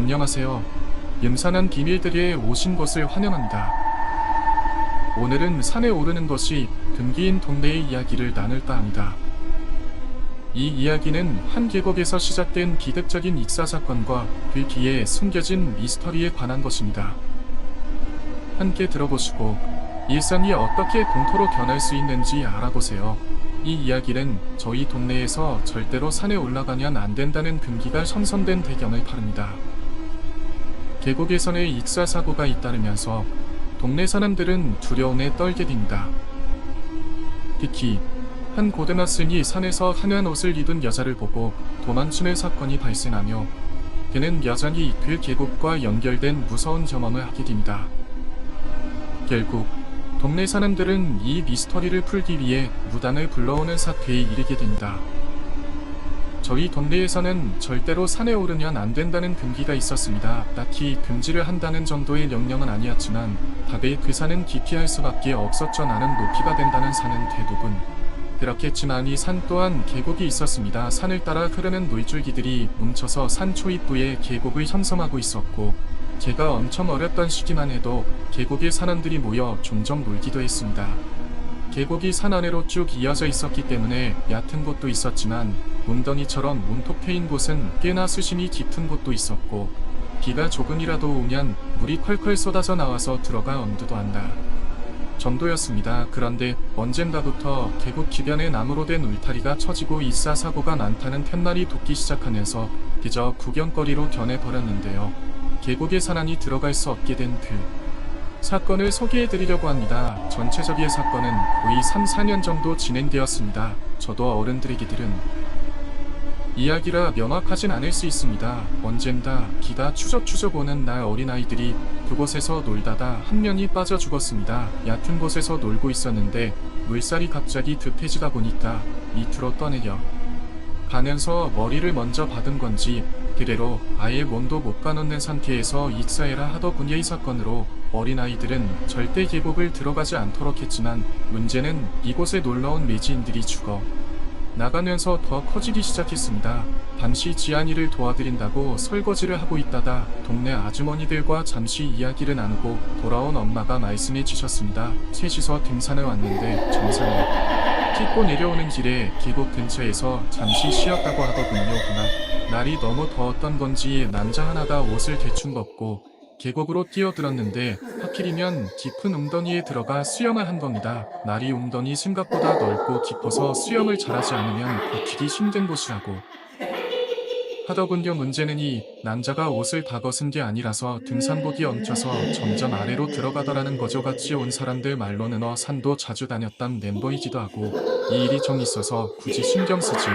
안녕하세요. 음산한 비밀들이에 오신 것을 환영합니다. 오늘은 산에 오르는 것이 금기인 동네의 이야기를 나눌까 합니다. 이 이야기는 한 계곡에서 시작된 비극적인 익사사건과 그 뒤에 숨겨진 미스터리에 관한 것입니다. 함께 들어보시고 일상이 어떻게 공포로 변할 수 있는지 알아보세요. 이 이야기는 저희 동네에서 절대로 산에 올라가면 안 된다는 금기가 선선된 배경을 다룹니다. 계곡에서의 익사사고가 잇따르면서 동네 사람들은 두려움에 떨게 됩니다. 특히 한 고등학생이 산에서 하얀 옷을 입은 여자를 보고 도망치는 사건이 발생하며 그는 여전히 그 계곡과 연결된 무서운 경험을 하게 됩니다. 결국 동네 사람들은 이 미스터리를 풀기 위해 무당을 불러오는 사태에 이르게 됩니다. 저희 동네에서는 절대로 산에 오르면 안 된다는 금기가 있었습니다. 딱히 금지를 한다는 정도의 명령은 아니었지만 다들 그 산은 기피할 수밖에 없었죠. 나는 높이가 된다는 산은 대부분 그렇겠지만 이 산 또한 계곡이 있었습니다. 산을 따라 흐르는 물줄기들이 뭉쳐서 산 초입부에 계곡을 형성하고 있었고 제가 엄청 어렸던 시기만 해도 계곡에 사람들이 모여 종종 놀기도 했습니다. 계곡이 산 아래로 쭉 이어져 있었기 때문에 얕은 곳도 있었지만 웅덩이처럼 문톡 패인 곳은 꽤나 수심이 깊은 곳도 있었고 비가 조금이라도 오면 물이 콸콸 쏟아져 나와서 들어가 엄두도 한다 정도였습니다. 그런데 언젠가부터 계곡 주변에 나무로 된 울타리가 처지고 익사사고가 많다는 팻말이 돋기 시작하면서 그저 구경거리로 변해버렸는데요. 계곡에 사람이 들어갈 수 없게 된 그 사건을 소개해드리려고 합니다. 전체적인 사건은 거의 3-4년 정도 진행되었습니다. 저도 어른들에게 들은 이야기라 명확하진 않을 수 있습니다. 언젠가 비가 추적추적 오는 날 어린아이들이 그곳에서 놀다가 한 명이 빠져 죽었습니다. 얕은 곳에서 놀고 있었는데 물살이 갑자기 급해지다 보니까 밑으로 떠내려 가면서 머리를 먼저 받은 건지 그대로 아예 몸도 못 가놓는 상태에서 익사해라 하더군요. 이 사건으로 어린아이들은 절대 계곡을 들어가지 않도록 했지만 문제는 이곳에 놀러온 매지인들이 죽어 나가면서 더 커지기 시작했습니다. 잠시 지안이를 도와드린다고 설거지를 하고 있다가 동네 아주머니들과 잠시 이야기를 나누고 돌아온 엄마가 말씀해 주셨습니다. 셋이서 등산을 왔는데 정상에 킥고 내려오는 길에 계곡 근처에서 잠시 쉬었다고 하더군요. 그날 날이 너무 더웠던 건지 남자 하나가 옷을 대충 벗고 계곡으로 뛰어들었는데 하필이면 깊은 웅덩이에 들어가 수영을 한 겁니다. 날이 웅덩이 생각보다 넓고 깊어서 수영을 잘하지 않으면 버티기 힘든 곳이라고 하더군요. 문제는 이 남자가 옷을 다 벗은 게 아니라서 등산복이 엉켜서 점점 아래로 들어가더라는 거죠. 같이 온 사람들 말로는 산도 자주 다녔던 멤버이기도 하고 이 일이 좀 있어서 굳이 신경 쓰지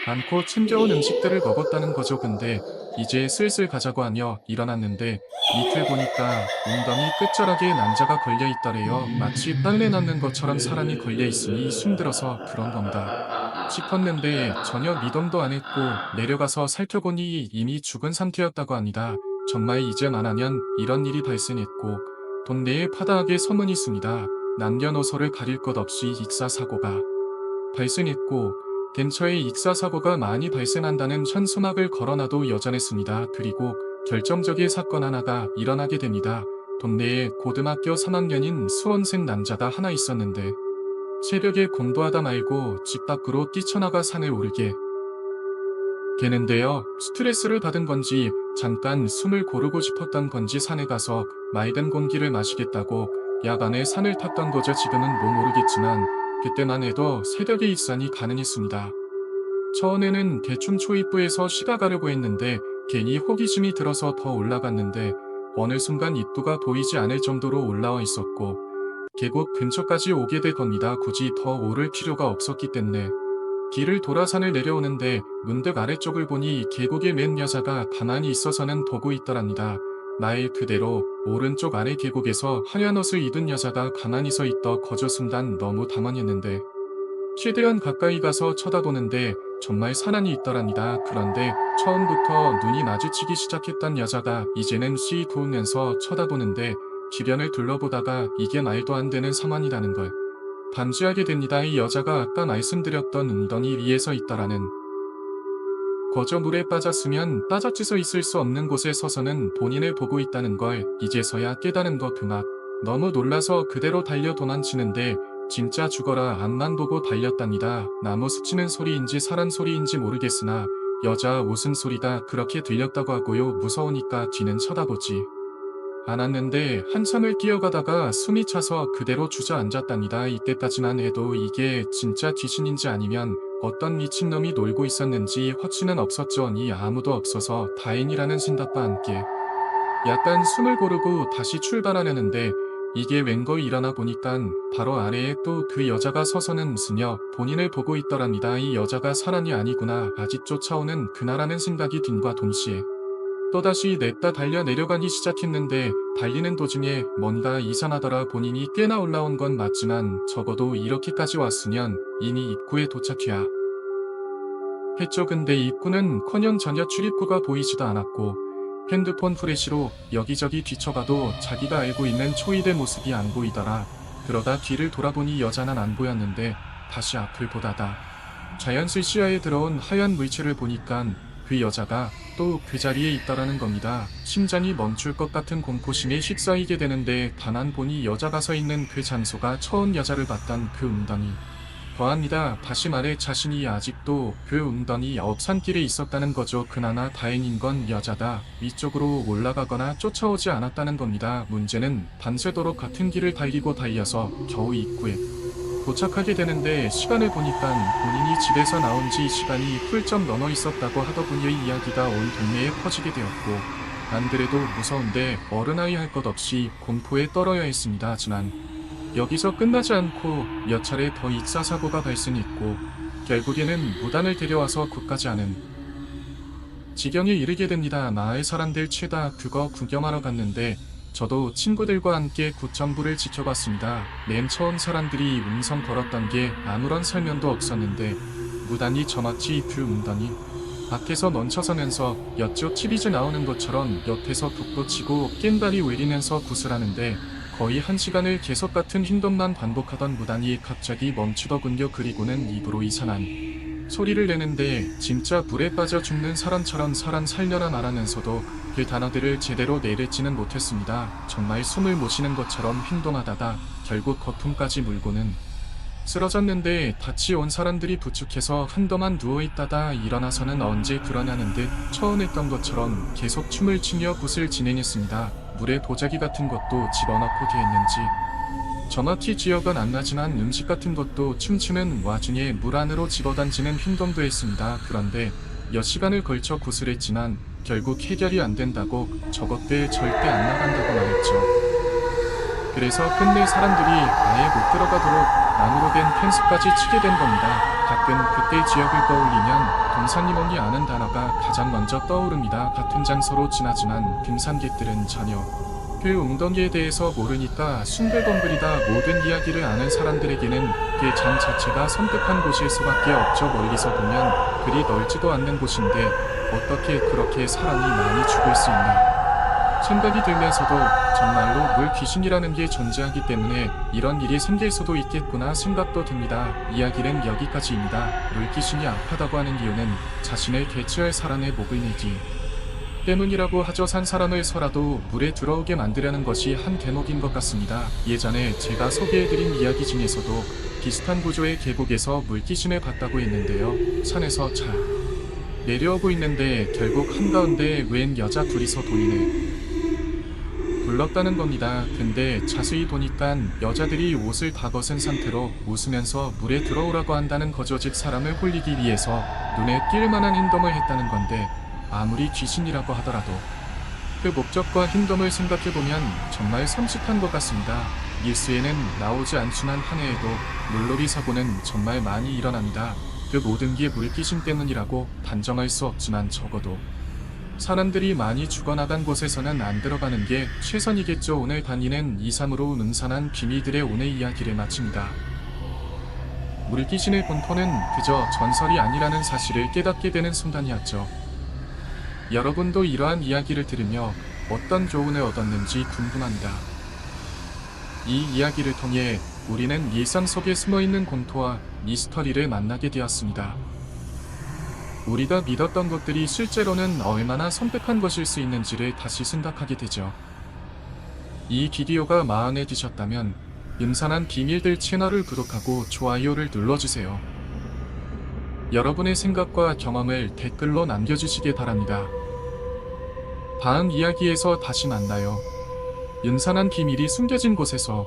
않고 챙겨온 음식들을 먹었다는 거죠. 근데 이제 슬슬 가자고 하며 일어났는데 밑을 보니까 웅덩이 끝자락에 남자가 걸려있더래요. 마치 빨래 넣는 것처럼 사람이 걸려있으니 숨들어서 그런 건가 싶었는데 전혀 미동도 안 했고 내려가서 살펴보니 이미 죽은 상태였다고 합니다. 정말 이제만 하면 이런 일이 발생했고 동네에 파다하게 소문이 있습니다. 남녀노소를 가릴 것 없이 익사사고가 발생했고 근처에 익사사고가 많이 발생한다는 현수막을 걸어놔도 여전했습니다. 그리고 결정적인 사건 하나가 일어나게 됩니다. 동네에 고등학교 3학년인 수험생 남자가 하나 있었는데 새벽에 공부하다 말고 집 밖으로 뛰쳐나가 산을 오르게 되는데요. 스트레스를 받은 건지 잠깐 숨을 고르고 싶었던 건지 산에 가서 맑은 공기를 마시겠다고 야간에 산을 탔던 거죠. 지금은 모르겠지만 그때만 해도 새벽에 익산이 가능했습니다. 처음에는 대충 초입부에서 쉬다 가려고 했는데 괜히 호기심이 들어서 더 올라갔는데 어느 순간 입구가 보이지 않을 정도로 올라와 있었고 계곡 근처까지 오게 될 겁니다. 굳이 더 오를 필요가 없었기 때문에 길을 돌아 산을 내려오는데 문득 아래쪽을 보니 계곡에 맨 여자가 가만히 있어서는 보고 있더랍니다. 말 그대로 오른쪽 아래 계곡에서 하얀 옷을 입은 여자가 가만히 서 있더 거저 순간 너무 당황했는데 최대한 가까이 가서 쳐다보는데 정말 사람이 있더랍니다. 그런데 처음부터 눈이 마주치기 시작했던 여자가 이제는 씩 웃으면서 쳐다보는데 주변을 둘러보다가 이게 말도 안 되는 상황이라는 걸 반지하게 됩니다. 이 여자가 아까 말씀드렸던 웅덩이 위에 서 있더라는 거저 물에 빠졌으면 빠져지서 있을 수 없는 곳에 서서는 본인을 보고 있다는 걸 이제서야 깨달은 거 그 막 너무 놀라서 그대로 달려 도망치는데 진짜 죽어라 앞만 보고 달렸답니다. 나무 스치는 소리인지 사람 소리인지 모르겠으나 여자 웃음소리가 그렇게 들렸다고 하고요. 무서우니까 뒤는 쳐다보지 않았는데 한참을 뛰어가다가 숨이 차서 그대로 주저앉았답니다. 이때까지만 해도 이게 진짜 귀신인지 아니면 어떤 미친놈이 놀고 있었는지 확신은 없었죠니 아무도 없어서 다행이라는 생각과 함께 약간 숨을 고르고 다시 출발하려는데 이게 웬걸 일어나 보니깐 바로 아래에 또 그 여자가 서서는 웃으며 본인을 보고 있더랍니다. 이 여자가 사람이 아니구나 아직 쫓아오는 그나라는 생각이 든과 동시에 또다시 냈다 달려 내려가기 시작했는데 달리는 도중에 뭔가 이상하더라. 본인이 꽤나 올라온 건 맞지만 적어도 이렇게까지 왔으면 이미 입구에 도착해야 했죠. 근데 입구는커녕 전혀 출입구가 보이지도 않았고 핸드폰 플래시로 여기저기 뒤쳐봐도 자기가 알고 있는 초이대 모습이 안 보이더라. 그러다 뒤를 돌아보니 여자는 안 보였는데 다시 앞을 보다가 자연스레 시야에 들어온 하얀 물체를 보니깐 그 여자가 또 그 자리에 있다라는 겁니다. 심장이 멈출 것 같은 공포심에 휩싸이게 되는데 가만 보니 여자가 서 있는 그 장소가 처음 여자를 봤던 그 웅덩이 더합니다. 다시 말해 자신이 아직도 그 웅덩이 업산길에 있었다는 거죠. 그나마 다행인 건 여자가 위쪽으로 올라가거나 쫓아오지 않았다는 겁니다. 문제는 밤새도록 같은 길을 달려서 겨우 입구에 도착하게 되는데 시간을 보니까 본인이 집에서 나온 지 시간이 훌쩍 넘어 있었다고 하더군요. 이야기가 온 동네에 퍼지게 되었고 안 그래도 무서운데 어른아이 할 것 없이 공포에 떨어야 했습니다. 하지만 여기서 끝나지 않고 몇 차례 더 익사사고가 발생했고 결국에는 무단을 데려와서 굳까지 않은 지경에 이르게 됩니다. 마을 사람들 죄다 그거 구경하러 갔는데 저도 친구들과 함께 굿정부를 지켜봤습니다. 맨 처음 사람들이 웅성 걸었던 게 아무런 설명도 없었는데 무단히 저마치 그 웅덩이 밖에서 멈춰서면서 여쪽 TV즈 나오는 것처럼 옆에서 북도 치고 깬다리 외리면서 구슬하는데 거의 1시간을 계속 같은 행동만 반복하던 무단이 갑자기 멈추더군요. 그리고는 입으로 이상한 소리를 내는데 진짜 물에 빠져 죽는 사람처럼 사람 살려라 말하면서도 그 단어들을 제대로 내뱉지는 못했습니다. 정말 숨을 못 쉬는 것처럼 행동하다가 결국 거품까지 물고는 쓰러졌는데 같이 온 사람들이 부축해서 한동안 누워있다가 일어나서는 언제 그러냐는 듯 처음 했던 것처럼 계속 춤을 추며 굿을 진행했습니다. 물에 도자기 같은 것도 집어넣고 대했는지 정확히 기억은 안 나지만 음식 같은 것도 춤추는 와중에 물 안으로 집어던지는 행동도 했습니다. 그런데 몇 시간을 걸쳐 굿을 했지만 결국 해결이 안 된다고 저것들 절대 안 나간다고 말했죠. 그래서 끝내 사람들이 아예 못 들어가도록 나무로 된 펜스까지 치게 된 겁니다. 가끔 그때 지역을 떠올리면 동산이몽이 아는 단어가 가장 먼저 떠오릅니다. 같은 장소로 지나지만 등산객들은 전혀 그 웅덩이에 대해서 모르니까 숭글벙글이다. 모든 이야기를 아는 사람들에게는 그 장 자체가 섬뜩한 곳일 수밖에 없죠. 멀리서 보면 그리 넓지도 않는 곳인데 어떻게 그렇게 사람이 많이 죽을 수 있나 생각이 들면서도 정말로 물 귀신이라는 게 존재하기 때문에 이런 일이 생길 수도 있겠구나 생각도 듭니다. 이야기는 여기까지입니다. 물 귀신이 악하다고 하는 이유는 자신을 대체할 사람의 목을 내기 때문이라고 하죠. 산 사람을 서라도 물에 들어오게 만들려는 것이 한 대목인 것 같습니다. 예전에 제가 소개해드린 이야기 중에서도 비슷한 구조의 계곡에서 물귀신을 봤다고 했는데요. 산에서 차 내려오고 있는데 결국 한가운데 웬 여자 둘이서 도인을 불렀다는 겁니다. 근데 자세히 보니까 여자들이 옷을 다 벗은 상태로 웃으면서 물에 들어오라고 한다는 거죠. 즉 사람을 홀리기 위해서 눈에 띌 만한 행동을 했다는 건데 아무리 귀신이라고 하더라도 그 목적과 행동을 생각해보면 정말 섬찟한 것 같습니다. 뉴스에는 나오지 않지만 한 해에도 물놀이 사고는 정말 많이 일어납니다. 그 모든 게 물귀신 때문이라고 단정할 수 없지만 적어도 사람들이 많이 죽어나간 곳에서는 안 들어가는 게 최선이겠죠. 오늘 단위는 2, 3으로 능선한 비밀들의 오늘 이야기를 마칩니다. 물귀신의 본토는 그저 전설이 아니라는 사실을 깨닫게 되는 순간이었죠. 여러분도 이러한 이야기를 들으며 어떤 교훈을 얻었는지 궁금합니다. 이 이야기를 통해 우리는 일상 속에 숨어있는 공포와 미스터리를 만나게 되었습니다. 우리가 믿었던 것들이 실제로는 얼마나 선택한 것일 수 있는지를 다시 생각하게 되죠. 이 비디오가 마음에 드셨다면 음산한 비밀들 채널을 구독하고 좋아요를 눌러주세요. 여러분의 생각과 경험을 댓글로 남겨주시기 바랍니다. 다음 이야기에서 다시 만나요. 음산한 비밀이 숨겨진 곳에서